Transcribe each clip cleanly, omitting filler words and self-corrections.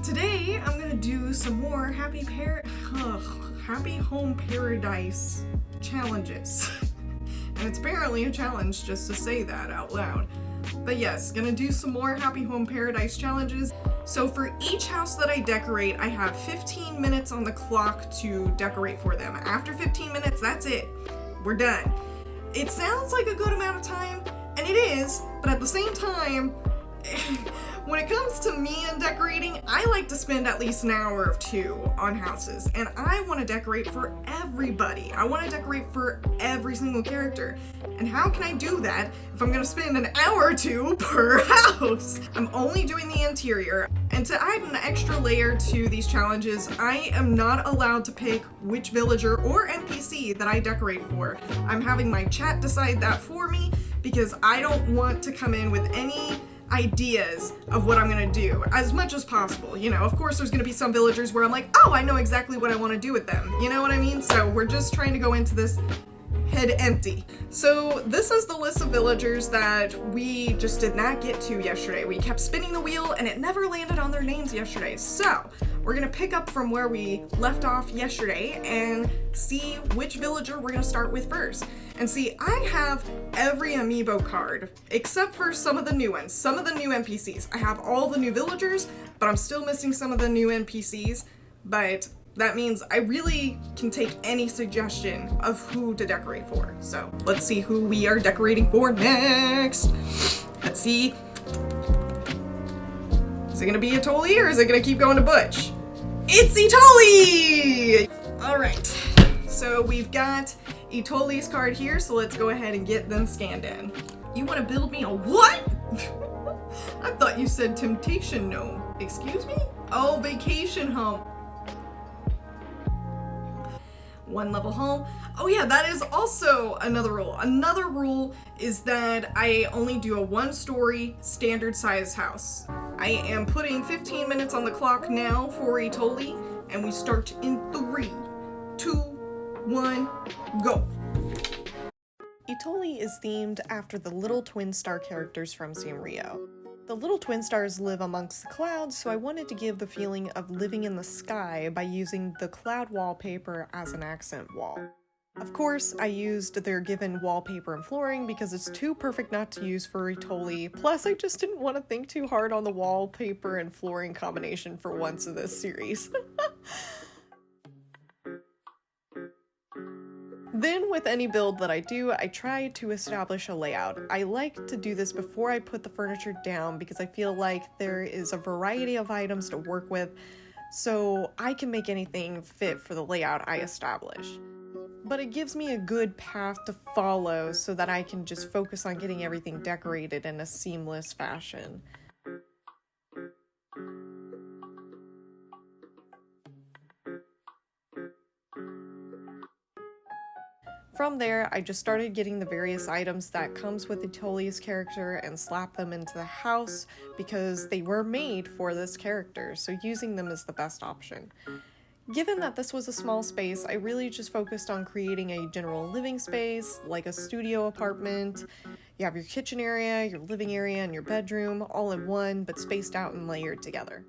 Today I'm gonna do some more Happy Home Paradise challenges. And it's apparently a challenge just to say that out loud. But yes, gonna do some more Happy Home Paradise challenges. So for each house that I decorate, I have 15 minutes on the clock to decorate for them. After 15 minutes, that's it. We're done. It sounds like a good amount of time, and it is, but at the same time, when it comes to me and decorating, I like to spend at least an hour or two on houses, and I want to decorate for everybody. I want to decorate for every single character. And how can I do that if I'm going to spend an hour or two per house? I'm only doing the interior, and to add an extra layer to these challenges, I am not allowed to pick which villager or NPC that I decorate for. I'm having my chat decide that for me because I don't want to come in with any ideas of what I'm gonna do as much as possible. You know, of course there's gonna be some villagers where I'm like, oh, I know exactly what I want to do with them. You know what I mean? So we're just trying to go into this head empty. So this is the list of villagers that we just did not get to yesterday. We kept spinning the wheel and it never landed on their names yesterday. So we're gonna pick up from where we left off yesterday and see which villager we're gonna start with first. And see, I have every amiibo card except for some of the new ones, some of the new NPCs. I have all the new villagers, but I'm still missing some of the new NPCs. But that means I really can take any suggestion of who to decorate for. So let's see who we are decorating for next. Let's see. Is it gonna be Itoli or is it gonna keep going to Butch? It's Itoli! All right, so we've got Itoli's card here, so let's go ahead and get them scanned in. You wanna build me a what? I thought you said temptation gnome. Excuse me? Oh, vacation home. One level home. Oh yeah, that is also another rule. Another rule is that I only do a one-story standard size house. I am putting 15 minutes on the clock now for Itoli, and we start in 3, 2, 1, go. Itoli is themed after the little twin star characters from Sanrio. The little twin stars live amongst the clouds, so I wanted to give the feeling of living in the sky by using the cloud wallpaper as an accent wall. Of course, I used their given wallpaper and flooring because it's too perfect not to use for Itoli, plus I just didn't want to think too hard on the wallpaper and flooring combination for once in this series. Then with any build that I do, I try to establish a layout. I like to do this before I put the furniture down because I feel like there is a variety of items to work with, so I can make anything fit for the layout I establish. But it gives me a good path to follow so that I can just focus on getting everything decorated in a seamless fashion. From there, I just started getting the various items that comes with Itoli's character and slap them into the house because they were made for this character, so using them is the best option. Given that this was a small space, I really just focused on creating a general living space, like a studio apartment. You have your kitchen area, your living area, and your bedroom, all in one, but spaced out and layered together.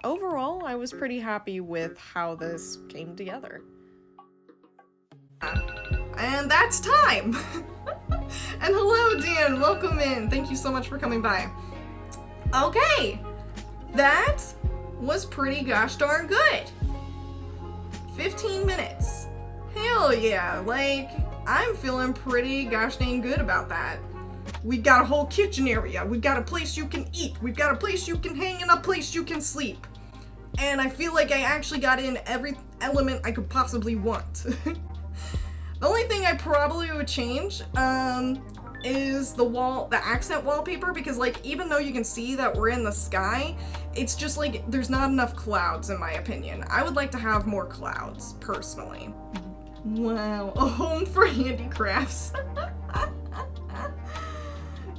Overall, I was pretty happy with how this came together. And that's time! And hello, Dan! Welcome in! Thank you so much for coming by. Okay! That was pretty gosh darn good! 15 minutes. Hell yeah! Like, I'm feeling pretty gosh dang good about that. We've got a whole kitchen area. We've got a place you can eat. We've got a place you can hang and a place you can sleep. And I feel like I actually got in every element I could possibly want. The only thing I probably would change is the accent wallpaper, because like even though you can see that we're in the sky, it's just like there's not enough clouds in my opinion. I would like to have more clouds personally. Wow, a home for handicrafts.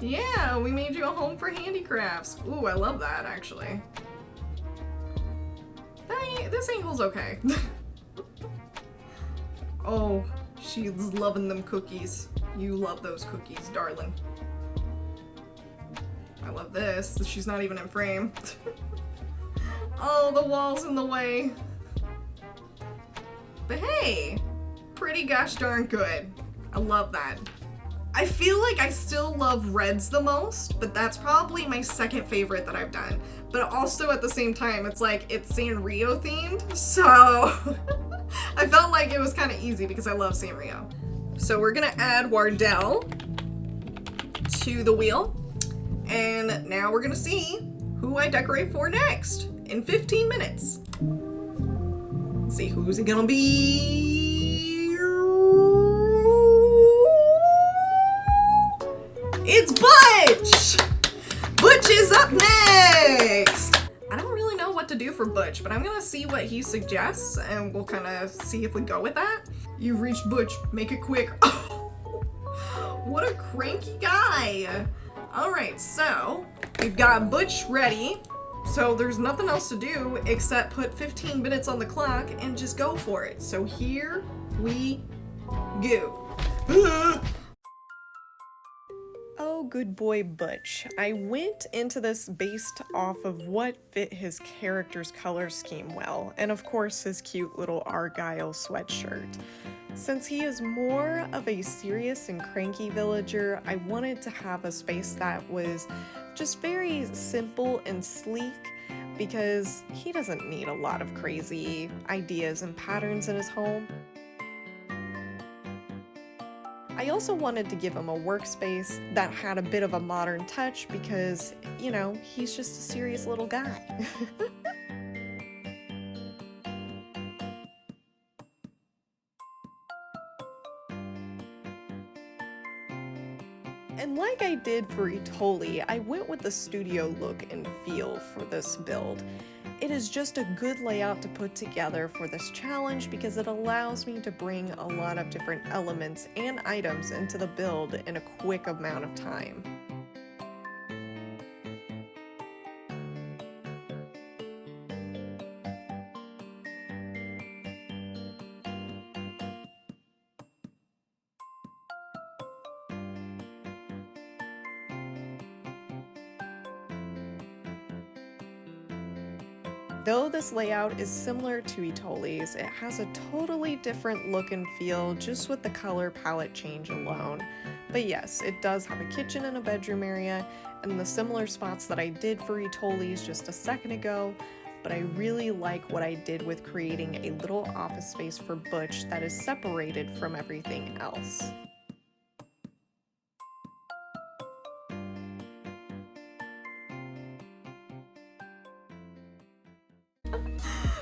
Yeah, we made you a home for handicrafts. Ooh, I love that, actually. This angle's okay. Oh, she's loving them cookies. You love those cookies, darling. I love this. She's not even in frame. Oh, the wall's in the way. But hey, pretty gosh darn good. I love that. I feel like I still love reds the most, but that's probably my second favorite that I've done. But also at the same time, it's like it's Sanrio themed, so I felt like it was kind of easy because I love Sanrio. So we're gonna add Wardell to the wheel, and now we're gonna see who I decorate for next in 15 minutes. Let's see, who's it gonna be? It's Butch! Butch is up next! I don't really know what to do for Butch, but I'm gonna see what he suggests and we'll kind of see if we go with that. You've reached Butch, make it quick. Oh, what a cranky guy. All right, so we've got Butch ready. So there's nothing else to do except put 15 minutes on the clock and just go for it. So here we go. Oh, good boy Butch. I went into this based off of what fit his character's color scheme well, and of course his cute little Argyle sweatshirt. Since he is more of a serious and cranky villager, I wanted to have a space that was just very simple and sleek, because he doesn't need a lot of crazy ideas and patterns in his home. I also wanted to give him a workspace that had a bit of a modern touch because, you know, he's just a serious little guy. And like I did for Itoli, I went with the studio look and feel for this build. It is just a good layout to put together for this challenge because it allows me to bring a lot of different elements and items into the build in a quick amount of time. Though this layout is similar to Itoli's, it has a totally different look and feel just with the color palette change alone. But yes, it does have a kitchen and a bedroom area, and the similar spots that I did for Itoli's just a second ago, but I really like what I did with creating a little office space for Butch that is separated from everything else.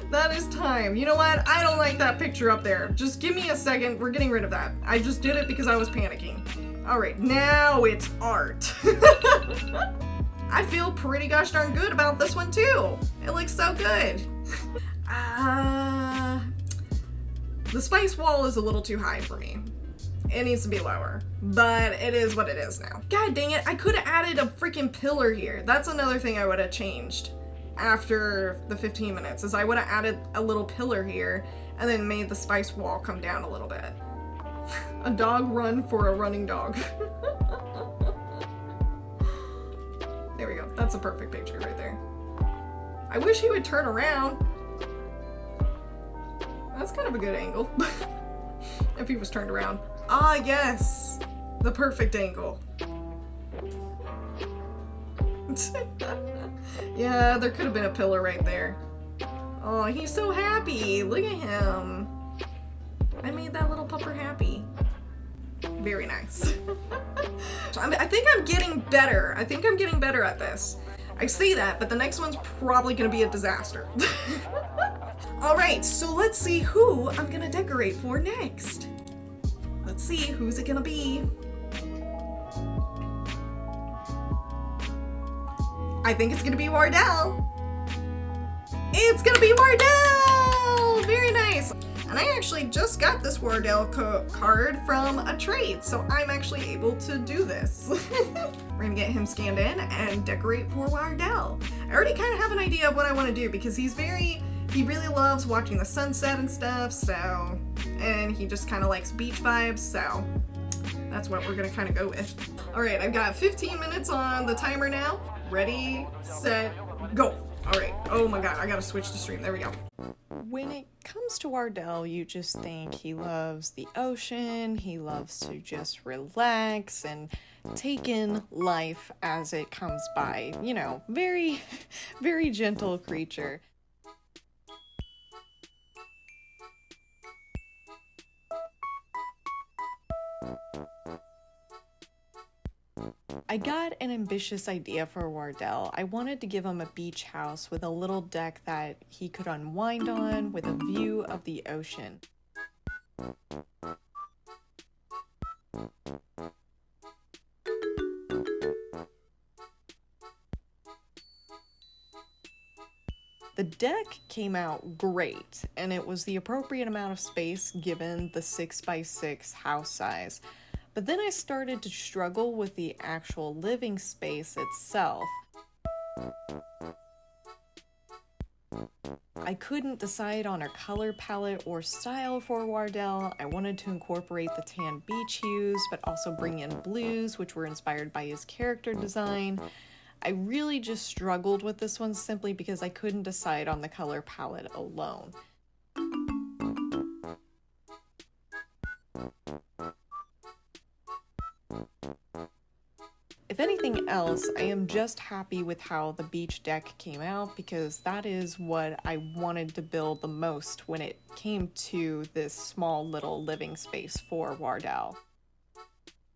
That is time. You know what? I don't like that picture up there. Just give me a second. We're getting rid of that. I just did it because I was panicking. All right, now it's art. I feel pretty gosh darn good about this one too. It looks so good. The spice wall is a little too high for me. It needs to be lower, but it is what it is now. God dang it, I could have added a freaking pillar here. That's another thing I would have changed after the 15 minutes, is I would have added a little pillar here and then made the spice wall come down a little bit. A dog run for a running dog. There we go. That's a perfect picture right there. I wish he would turn around. That's kind of a good angle. If he was turned around. Ah, yes. The perfect angle. Yeah, there could have been a pillar right there. Oh, he's so happy. Look at him. I made that little pupper happy. Very nice. I think I'm getting better. I think I'm getting better at this. I see that, but the next one's probably gonna be a disaster. All right, so let's see who I'm gonna decorate for next. Let's see, who's it gonna be? I think it's gonna be Wardell. It's gonna be Wardell! Very nice. And I actually just got this Wardell card from a trade, so I'm actually able to do this. We're gonna get him scanned in and decorate for Wardell. I already kind of have an idea of what I want to do because he really loves watching the sunset and stuff, so, and he just kind of likes beach vibes, so that's what we're gonna kind of go with. All right, I've got 15 minutes on the timer now. Ready, set, go. All right, oh my God, I gotta switch to stream, there we go. When it comes to Wardell, you just think he loves the ocean, he loves to just relax and take in life as it comes by. You know, very, very gentle creature. I got an ambitious idea for Wardell. I wanted to give him a beach house with a little deck that he could unwind on with a view of the ocean. The deck came out great, and it was the appropriate amount of space given the 6x6 house size. But then I started to struggle with the actual living space itself. I couldn't decide on a color palette or style for Wardell. I wanted to incorporate the tan beach hues, but also bring in blues, which were inspired by his character design. I really just struggled with this one simply because I couldn't decide on the color palette alone. If anything else, I am just happy with how the beach deck came out because that is what I wanted to build the most when it came to this small little living space for Wardell.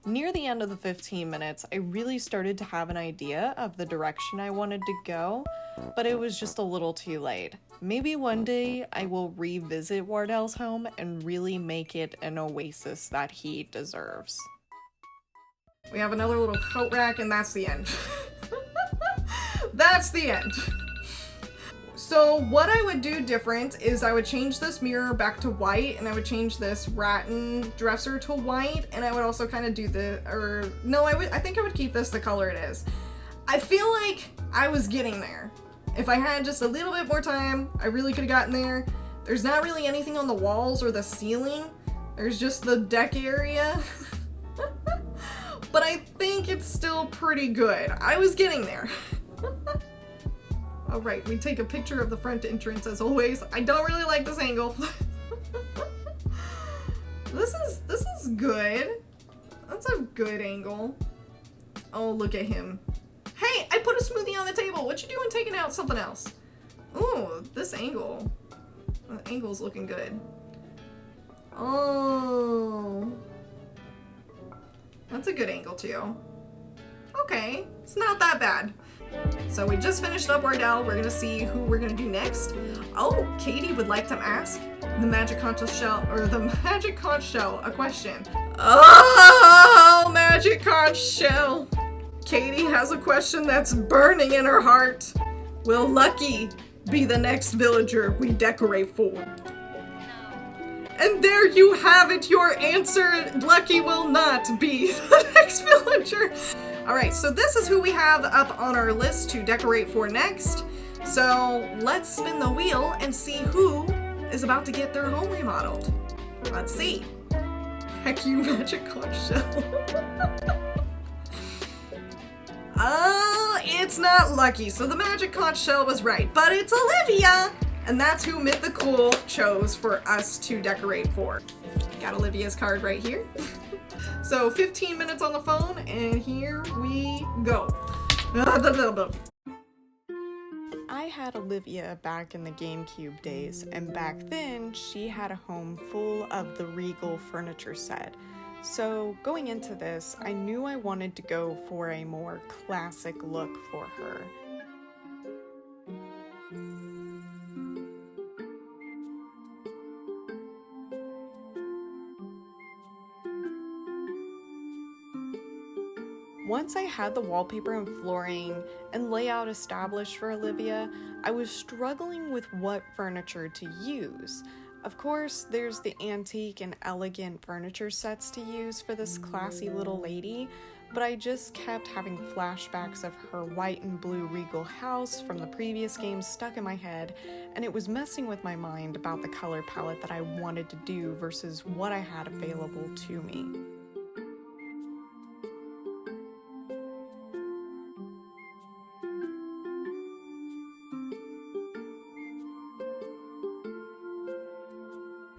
Near the end of the 15 minutes, I really started to have an idea of the direction I wanted to go, but it was just a little too late. Maybe one day I will revisit Wardell's home and really make it an oasis that he deserves. We have another little coat rack, and that's the end. That's the end. So what I would do different is I would change this mirror back to white, and I would change this rattan dresser to white, and I would also kind of do I think I would keep this the color it is. I feel like I was getting there. If I had just a little bit more time, I really could have gotten there. There's not really anything on the walls or the ceiling. There's just the deck area. But I think it's still pretty good. I was getting there. All right, we take a picture of the front entrance as always. I don't really like this angle. This is good. That's a good angle. Oh, look at him. Hey, I put a smoothie on the table. What you doing taking out something else? Ooh, this angle. The angle's looking good. Oh. That's a good angle too. Okay, it's not that bad. So we just finished up Wardell. We're gonna see who we're gonna do next. Oh, Katie would like to ask the Magic Conch Shell, a question. Oh, Magic Conch Shell. Katie has a question that's burning in her heart. Will Lucky be the next villager we decorate for? And there you have it, your answer. Lucky will not be the next villager. All right, so this is who we have up on our list to decorate for next. So let's spin the wheel and see who is about to get their home remodeled. Let's see. Heck you, Magic Conch Shell. It's not Lucky, so the Magic Conch Shell was right, but it's Olivia. And that's who Mythical chose for us to decorate for. Got Olivia's card right here. So 15 minutes on the phone, and here we go. I had Olivia back in the GameCube days, and back then she had a home full of the Regal furniture set. So going into this, I knew I wanted to go for a more classic look for her. Once I had the wallpaper and flooring and layout established for Olivia, I was struggling with what furniture to use. Of course, there's the antique and elegant furniture sets to use for this classy little lady, but I just kept having flashbacks of her white and blue regal house from the previous game stuck in my head, and it was messing with my mind about the color palette that I wanted to do versus what I had available to me.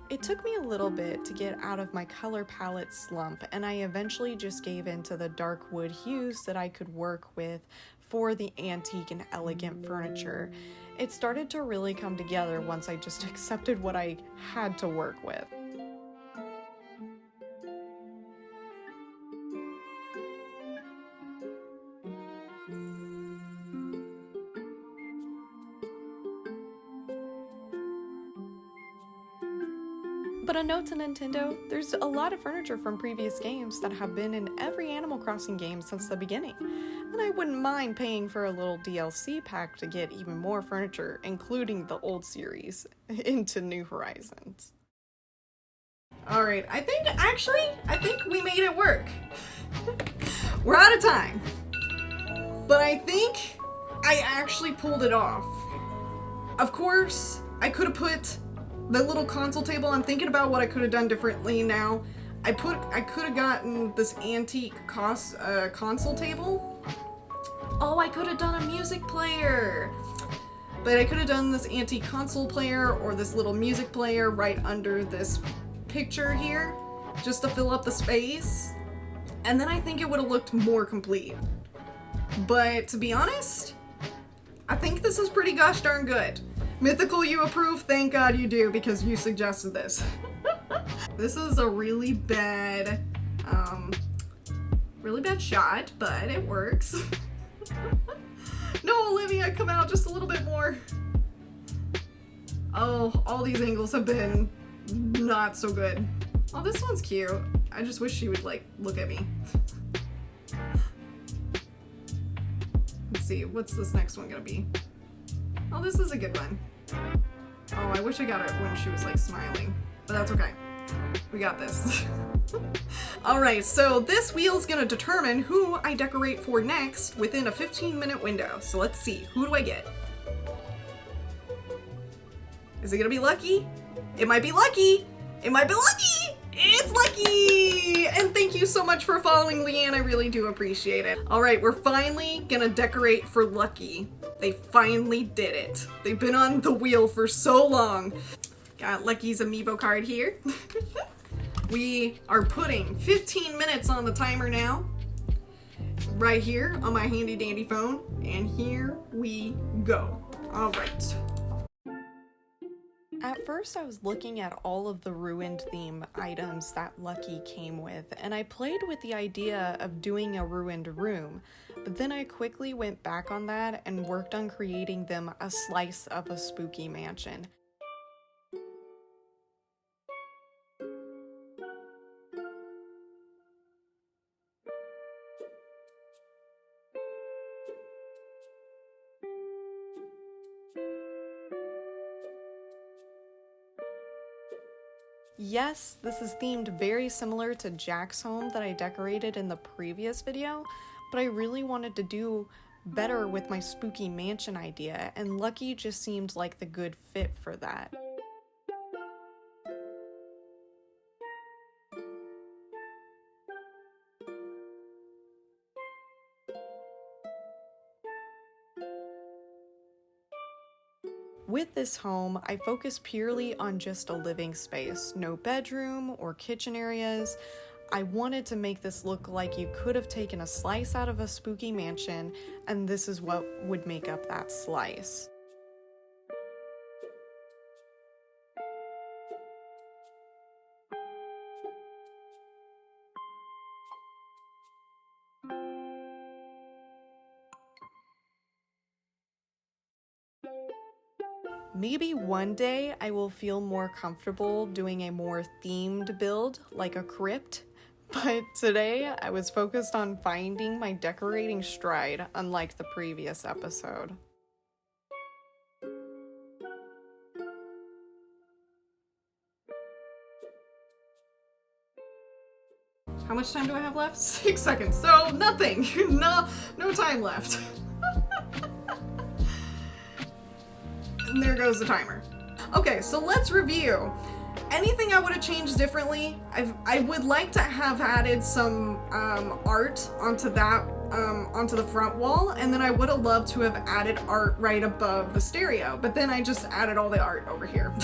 It took me a little bit to get out of my color palette slump, and I eventually just gave in to the dark wood hues that I could work with for the antique and elegant furniture. It started to really come together once I just accepted what I had to work with. But a note to Nintendo, there's a lot of furniture from previous games that have been in every Animal Crossing game since the beginning, and I wouldn't mind paying for a little DLC pack to get even more furniture, including the old series, into New Horizons. Alright, I think we made it work. We're out of time. But I think I actually pulled it off. Of course, I could have put the little console table. I'm thinking about what I could have done differently now. I could have gotten this antique console table. Oh, I could have done a music player. But I could have done this antique console player or this little music player right under this picture here, just to fill up the space. And then I think it would have looked more complete. But to be honest, I think this is pretty gosh darn good. Mythical, you approve? Thank God you do, because you suggested this. This is a really bad shot, but it works. No, Olivia, come out just a little bit more. Oh, all these angles have been not so good. Oh, this one's cute. I just wish she would, like, look at me. Let's see, what's this next one gonna be? Oh, this is a good one. Oh, I wish I got it when she was, like, smiling. But that's okay. We got this. Alright, so this wheel's gonna determine who I decorate for next within a 15-minute window. So let's see, who do I get? Is it gonna be Lucky? It might be Lucky! It might be Lucky! It's Lucky! And thank you so much for following, Leanne. I really do appreciate it. Alright, we're finally gonna decorate for Lucky. They finally did it. They've been on the wheel for so long. Got Lucky's Amiibo card here. We are putting 15 minutes on the timer now. Right here on my handy dandy phone. And here we go. Alright. At first, I was looking at all of the ruined theme items that Lucky came with, and I played with the idea of doing a ruined room, but then I quickly went back on that and worked on creating them a slice of a spooky mansion. Yes, this is themed very similar to Jack's home that I decorated in the previous video, but I really wanted to do better with my spooky mansion idea, and Lucky just seemed like the good fit for that. With this home, I focused purely on just a living space, no bedroom or kitchen areas. I wanted to make this look like you could have taken a slice out of a spooky mansion, and this is what would make up that slice. Maybe one day I will feel more comfortable doing a more themed build, like a crypt, but today I was focused on finding my decorating stride, unlike the previous episode. How much time do I have left? 6 seconds. So nothing. No time left. And there goes the timer. Okay, so let's review. Anything I would have changed differently? I would like to have added some art onto that, onto the front wall, and then I would have loved to have added art right above the stereo, but then I just added all the art over here.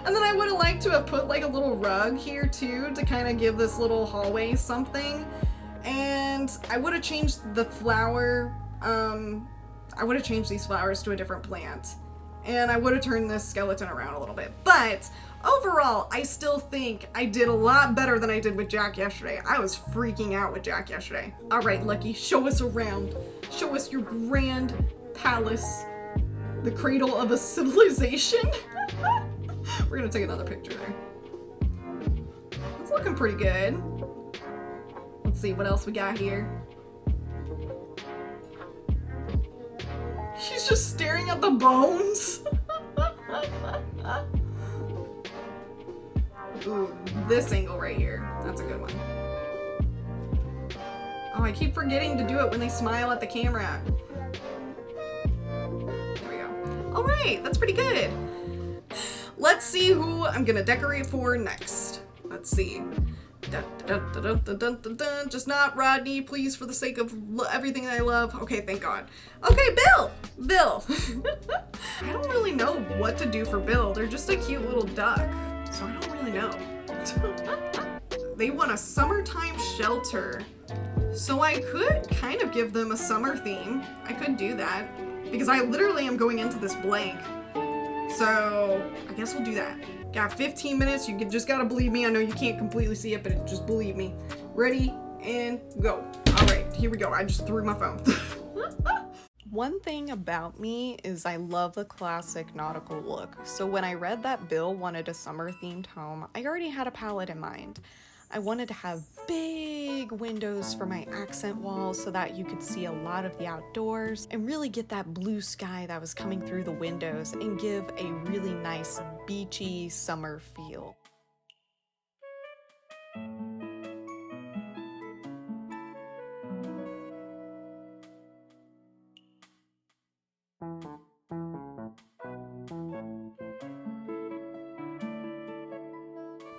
And then I would have liked to have put like a little rug here too to kind of give this little hallway something. And I would have changed the flower, I would have changed these flowers to a different plant. And I would have turned this skeleton around a little bit. But overall, I still think I did a lot better than I did with Jack yesterday. I was freaking out with Jack yesterday. All right, Lucky, show us around. Show us your grand palace, the cradle of a civilization. We're gonna take another picture there. It's looking pretty good. Let's see what else we got here. She's just staring at the bones. Ooh, this angle right here. That's a good one. Oh, I keep forgetting to do it when they smile at the camera. There we go. All right, that's pretty good. Let's see who I'm gonna decorate for next. Let's see. Dun, dun, dun, dun, dun, dun, dun, dun. Just not Rodney, please, for the sake of everything that I love. Okay, thank God. Okay, Bill! Bill! I don't really know what to do for Bill. They're just a cute little duck, so I don't really know. They want a summertime shelter, so I could kind of give them a summer theme. I could do that, because I literally am going into this blank. So I guess we'll do that. Got 15 minutes. You just gotta believe me. I know you can't completely see it, but just believe me. Ready and go. All right, here we go. I just threw my phone. One thing about me is I love the classic nautical look. So when I read that Bill wanted a summer themed home, I already had a palette in mind. I wanted to have big windows for my accent walls so that you could see a lot of the outdoors and really get that blue sky that was coming through the windows and give a really nice beachy summer feel.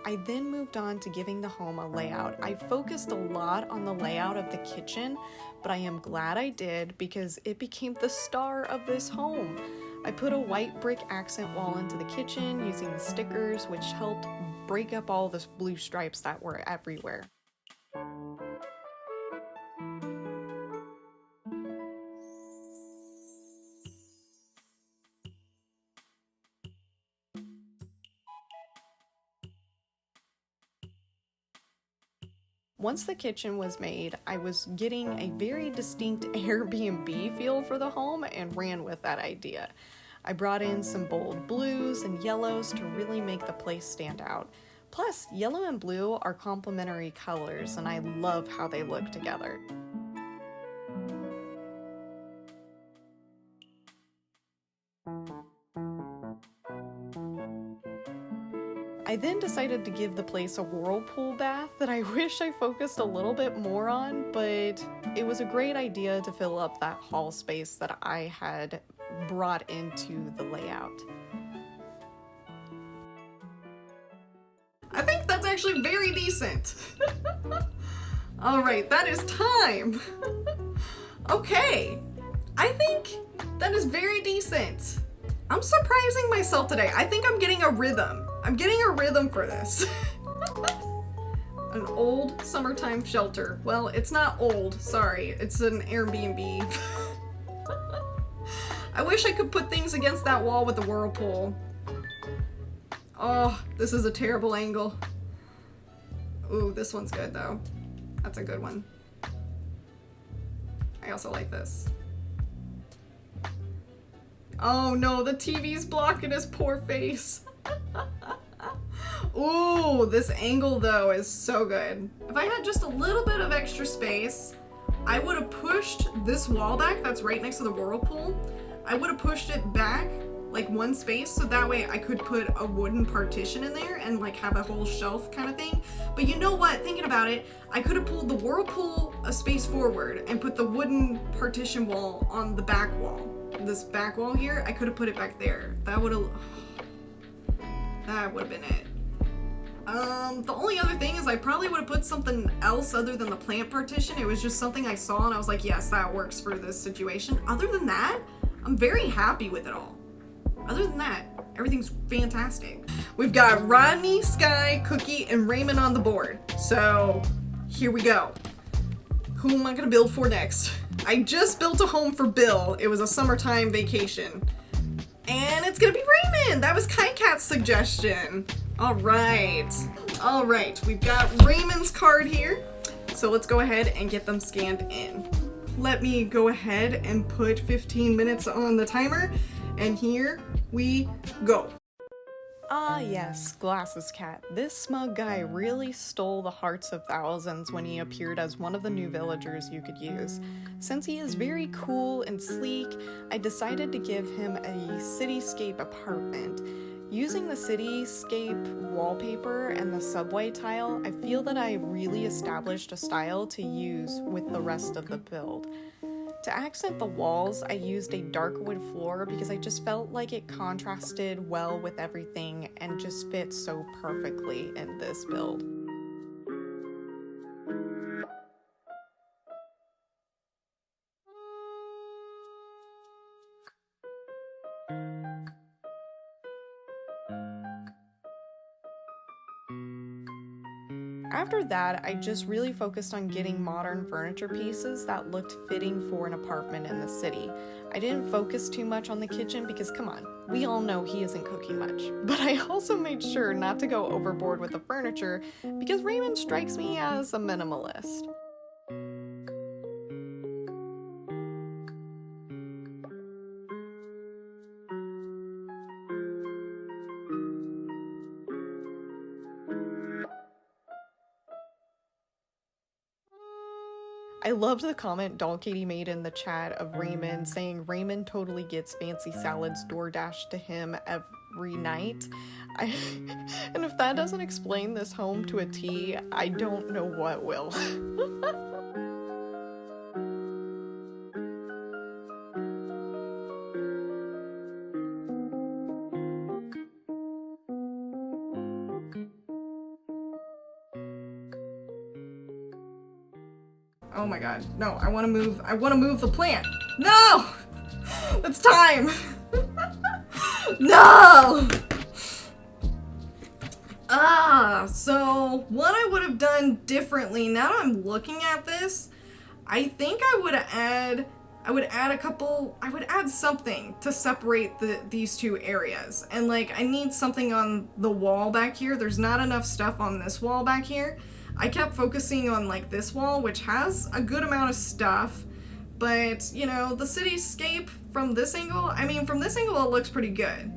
I then moved on to giving the home a layout. I focused a lot on the layout of the kitchen, but I am glad I did because it became the star of this home. I put a white brick accent wall into the kitchen using the stickers, which helped break up all the blue stripes that were everywhere. Once the kitchen was made, I was getting a very distinct Airbnb feel for the home and ran with that idea. I brought in some bold blues and yellows to really make the place stand out. Plus, yellow and blue are complementary colors, and I love how they look together. I then decided to give the place a whirlpool bath that I wish I focused a little bit more on, but it was a great idea to fill up that hall space that I had brought into the layout. I think that's actually very decent. All right, that is time. Okay, I think that is very decent. I'm surprising myself today. I think I'm getting a rhythm. I'm getting a rhythm for this. An old summertime shelter. Well, it's not old, sorry. It's an Airbnb. I wish I could put things against that wall with the whirlpool. Oh, this is a terrible angle. Ooh, this one's good though. That's a good one. I also like this. Oh no, the TV's blocking his poor face. Ooh, this angle though is so good. If I had just a little bit of extra space, I would have pushed this wall back that's right next to the whirlpool. I would have pushed it back like one space, so that way I could put a wooden partition in there and like have a whole shelf kind of thing. But you know what, thinking about it, I could have pulled the whirlpool a space forward and put the wooden partition wall on the back wall. This back wall here, I could have put it back there. That would have been it. The only other thing is I probably would have put something else other than the plant partition. It was just something I saw and I was like, yes, that works for this situation. Other than that, I'm very happy with it all. Other than that, everything's fantastic. We've got Rodney, Sky, Cookie, and Raymond on the board. So here we go. Who am I gonna build for next? I just built a home for Bill. It was a summertime vacation. And it's gonna be Raymond. That was Kite Cat's suggestion. All right, we've got Raymond's card here. So let's go ahead and get them scanned in. Let me go ahead and put 15 minutes on the timer, and here we go. Ah yes, Glasses Cat. This smug guy really stole the hearts of thousands when he appeared as one of the new villagers you could use. Since he is very cool and sleek, I decided to give him a cityscape apartment. Using the cityscape wallpaper and the subway tile, I feel that I really established a style to use with the rest of the build. To accent the walls, I used a dark wood floor because I just felt like it contrasted well with everything and just fit so perfectly in this build. After that, I just really focused on getting modern furniture pieces that looked fitting for an apartment in the city. I didn't focus too much on the kitchen because, come on, we all know he isn't cooking much. But I also made sure not to go overboard with the furniture because Raymond strikes me as a minimalist. I loved the comment Doll Katie made in the chat of Raymond saying Raymond totally gets fancy salads DoorDash to him every night. And if that doesn't explain this home to a T, I don't know what will. Oh my god, no, I wanna move the plant. No! It's time! No! So what I would have done differently, now that I'm looking at this, I think I would add something to separate these two areas. And like, I need something on the wall back here. There's not enough stuff on this wall back here. I kept focusing on like this wall, which has a good amount of stuff, but you know, the cityscape from this angle, I mean, from this angle it looks pretty good.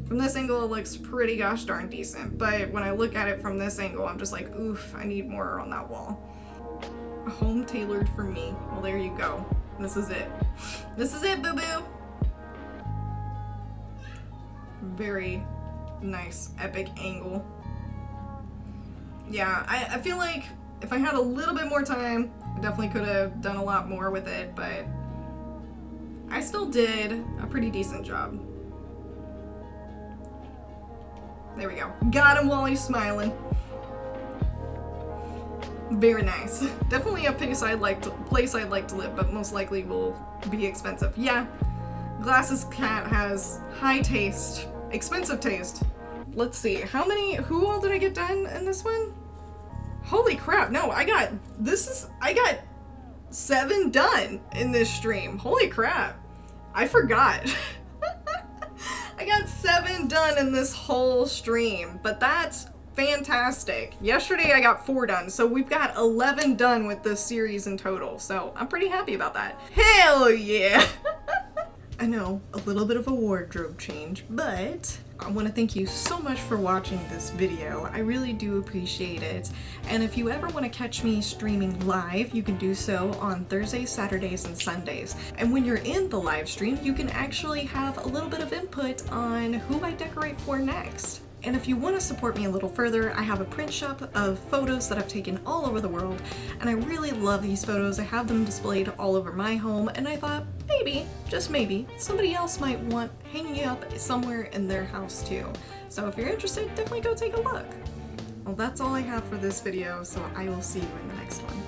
From this angle it looks pretty gosh darn decent, but when I look at it from this angle, I'm just like, oof, I need more on that wall. A home tailored for me. Well, there you go. This is it. This is it, boo-boo. Very nice, epic angle. Yeah, I feel like if I had a little bit more time, I definitely could have done a lot more with it, but I still did a pretty decent job. There we go. Got him while he's smiling. Very nice. Definitely a place I'd like to live, but most likely will be expensive. Yeah, Glasses Cat has high taste, expensive taste. Let's see, who all did I get done in this one? Holy crap, no, I got 7 done in this stream. Holy crap, I forgot. I got 7 done in this whole stream, but that's fantastic. Yesterday I got 4 done, so we've got 11 done with this series in total, so I'm pretty happy about that. Hell yeah! I know, a little bit of a wardrobe change, but I want to thank you so much for watching this video. I really do appreciate it. And if you ever want to catch me streaming live, you can do so on Thursdays, Saturdays, and Sundays. And when you're in the live stream, you can actually have a little bit of input on who I decorate for next. And if you want to support me a little further, I have a print shop of photos that I've taken all over the world, and I really love these photos. I have them displayed all over my home, and I thought maybe, just maybe, somebody else might want hanging up somewhere in their house too. So if you're interested, definitely go take a look. Well, that's all I have for this video, so I will see you in the next one.